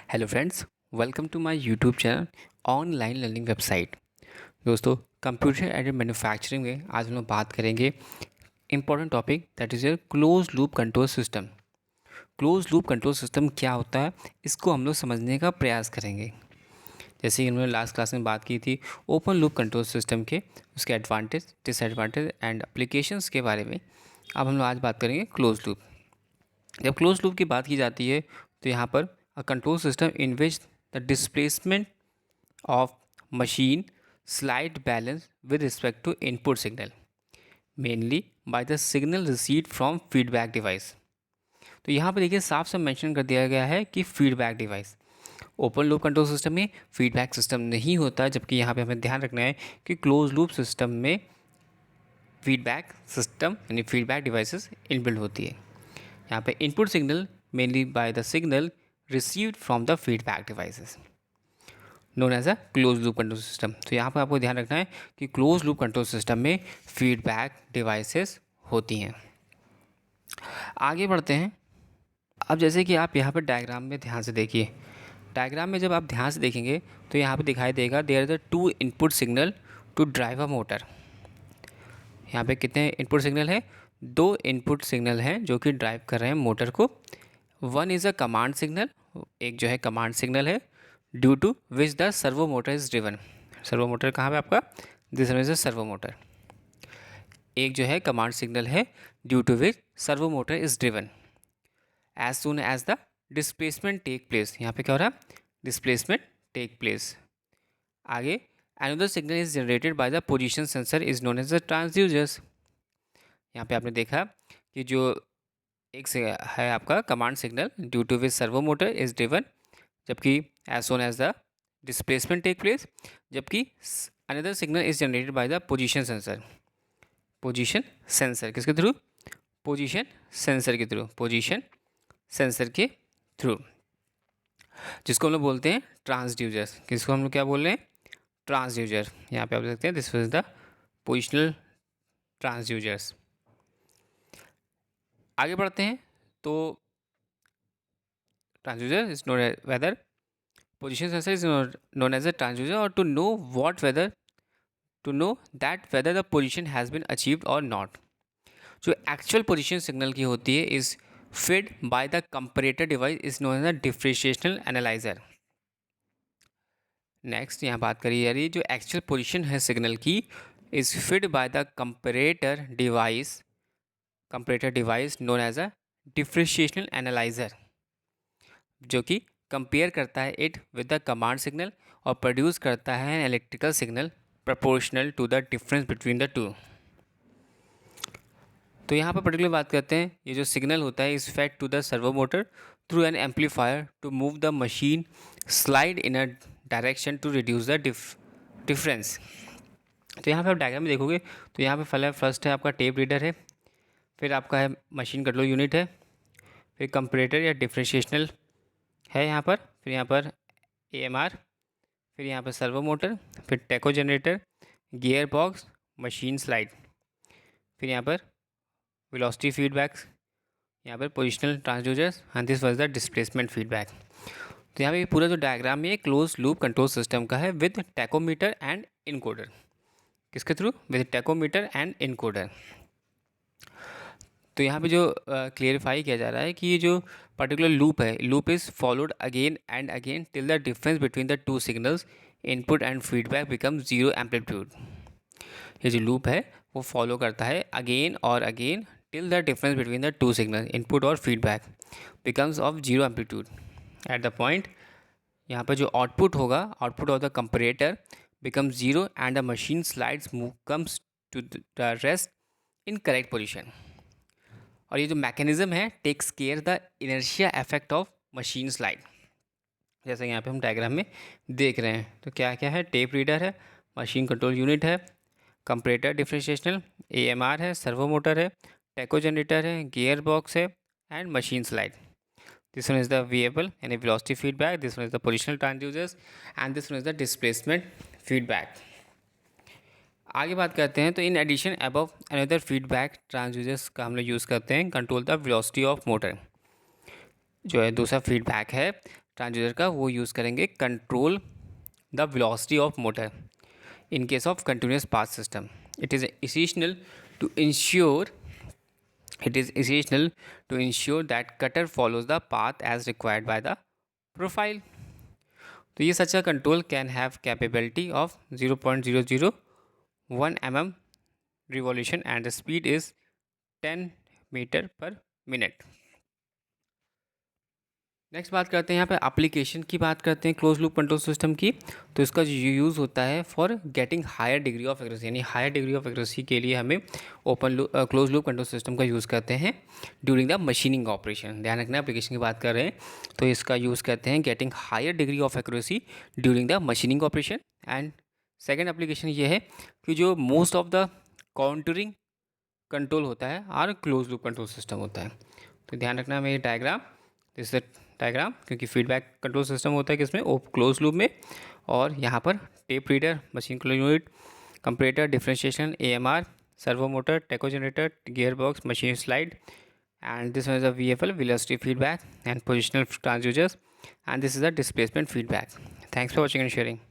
Hello friends, welcome to my YouTube channel online learning website. दोस्तों, computer aided manufacturing में आज हम लोग बात करेंगे important topic that is your close loop control system. Close loop control system क्या होता है, इसको हम लोग समझने का प्रयास करेंगे। जैसे कि हमने लास्ट क्लास में बात की थी ओपन लूप कंट्रोल सिस्टम के, उसके एडवांटेज, डिसएडवांटेज एंड एप्लीकेशंस के बारे में। अब हम लोग आज बात करेंगे क्लोज लूप। जब क्लोज लूप की बात की जाती है तो यहाँ पर a control system in which the displacement of machine slide balance with respect to input signal, mainly by the signal received from feedback device। तो यहाँ पर देखिए साफ साफ मेंशन कर दिया गया है कि feedback device. Open loop control system में फीडबैक सिस्टम नहीं होता, जबकि यहाँ पे हमें ध्यान रखना है कि क्लोज लूप सिस्टम में फीडबैक सिस्टम यानी फीडबैक डिवाइसेस इनबिल्ट होती है। यहाँ पे input signal mainly by the signal received from the feedback devices known as a close loop control system. तो यहाँ पर आपको ध्यान रखना है कि क्लोज लूप कंट्रोल सिस्टम में फीडबैक डिवाइसेस होती हैं। आगे बढ़ते हैं। अब जैसे कि आप यहाँ पर डायग्राम में ध्यान से देखिए, डायग्राम में जब आप ध्यान से देखेंगे तो यहाँ पर दिखाई देगा there is the two input signal to drive a motor. यहाँ पे कितने इनपुट सिग्नल है? दो इनपुट सिग्नल हैं जो कि ड्राइव कर रहे हैं मोटर को। One is a command signal, एक जो है कमांड सिग्नल है due to which the servo motor is driven. Servo motor कहाँ पे आपका? This is a servo motor. एक जो है कमांड सिग्नल है due to which servo motor is driven as soon as the displacement take place. यहाँ पे क्या हो रहा है? Displacement take place. आगे another signal is generated by the position sensor is known as the transducers। यहाँ पे आपने देखा कि जो एक से है आपका command signal due to which servo motor is driven, जबकि as soon as the displacement take place, जबकि another signal is generated by the position sensor. Position sensor किसके थ्रू? पोजीशन सेंसर के थ्रू, पोजीशन सेंसर के through, जिसको हम लोग बोलते हैं ट्रांसड्यूसर। किसको हम लोग क्या बोल रहे हैं? ट्रांसड्यूसर। यहाँ पे आप देख सकते हैं this is the positional transducers. आगे बढ़ते हैं तो transducer is known whether position sensor is known as a transducer और to know what whether to know that whether the position has been achieved or not. जो actual position signal की होती है is fed by the comparator device is known as a differentiational analyzer. Next यहाँ बात करी जा रही है जो एक्चुअल पोजीशन है सिग्नल की is fed by the comparator device known as a differentiational analyzer, जो कि कंपेयर करता है it with the command signal और प्रोड्यूस करता है electrical signal proportional to the difference between the two. तो यहाँ पर पर्टिकुलर बात करते हैं, ये जो सिग्नल होता है is fed to the servo motor through an amplifier to move the machine slide in a direction to reduce the difference. तो यहाँ पे आप डायग्राम में देखोगे तो यहाँ पे फर्स्ट है आपका टेप रीडर है, फिर आपका है मशीन कंट्रोल यूनिट है, फिर कंपैरेटर या डिफरेंशिएशनल है यहाँ पर, फिर यहाँ पर एएमआर, फिर यहाँ पर सर्वो मोटर, फिर टेको generator, gear box, machine slide, फिर यहाँ पर वेलोसिटी फीडबैक्स, यहाँ पर positional transducers and this was the displacement feedback. तो यहाँ पे पूरा जो डायग्राम है क्लोज लूप कंट्रोल सिस्टम का है विद टेकोमीटर एंड इनकोडर। किसके through? With tachometer and encoder. तो यहाँ पे जो क्लियरिफाई किया जा रहा है कि ये जो पर्टिकुलर लूप है, loop is followed again and again till the difference between the two signals input and feedback become zero amplitude. ये जो लूप है वो फॉलो करता है अगेन और again till the difference between the two signal input और feedback becomes of zero amplitude at the point. यहाँ पर जो आउटपुट होगा, output of the comparator becomes zero and the machine slides move comes to the rest in correct position. और ये जो mechanism है takes care the inertia effect of machine slide, जैसे यहाँ पे हम डायग्राम में देख रहे हैं। तो क्या क्या है? टेप रीडर है, मशीन कंट्रोल यूनिट है, कंपैरेटर डिफरेंशिएशनल, एएमआर है, सर्वो मोटर है, टेको जनरेटर है, गियर बॉक्स है and machine slide. This one is the variable यानी velocity feedback, this one is the positional transducers and this one is the displacement feedback. आगे बात करते हैं तो in addition above another feedback transducers का हम लोग यूज़ करते हैं control the velocity of motor. जो है दूसरा फीडबैक है ट्रांसड्यूसर का वो यूज़ करेंगे control the velocity of motor in case of continuous path system. It is essential to ensure that cutter follows the path as required by the profile. तो ये such a control can have capability of 0.001 mm revolution and the speed is 10 meter per minute. Next बात करते हैं यहाँ पे application की बात करते हैं क्लोज लूप कंट्रोल सिस्टम की। तो इसका जो यूज़ होता है for getting higher degree of accuracy, यानी हायर डिग्री ऑफ एक्यूरेसी के लिए हमें क्लोज लूप कंट्रोल सिस्टम का यूज़ करते हैं ड्यूरिंग द मशीनिंग ऑपरेशन। ध्यान रखना, एप्लीकेशन की बात कर रहे हैं तो इसका यूज़ करते हैं getting higher degree of accuracy during the machining operation. And second application ये है कि जो most of the contouring control होता है are close loop control system होता है। तो ध्यान रखना मेरी डायग्राम, दिस इज डायग्राम, क्योंकि फीडबैक कंट्रोल सिस्टम होता है किसमें, क्लोज लूप में। और यहाँ पर tape reader, machine control unit, comparator, differentiation, AMR, servo motor, tacho generator, gear box, machine slide, and this one is a VFL, velocity feedback, and positional transducers, and this is a displacement feedback. Thanks for watching and sharing.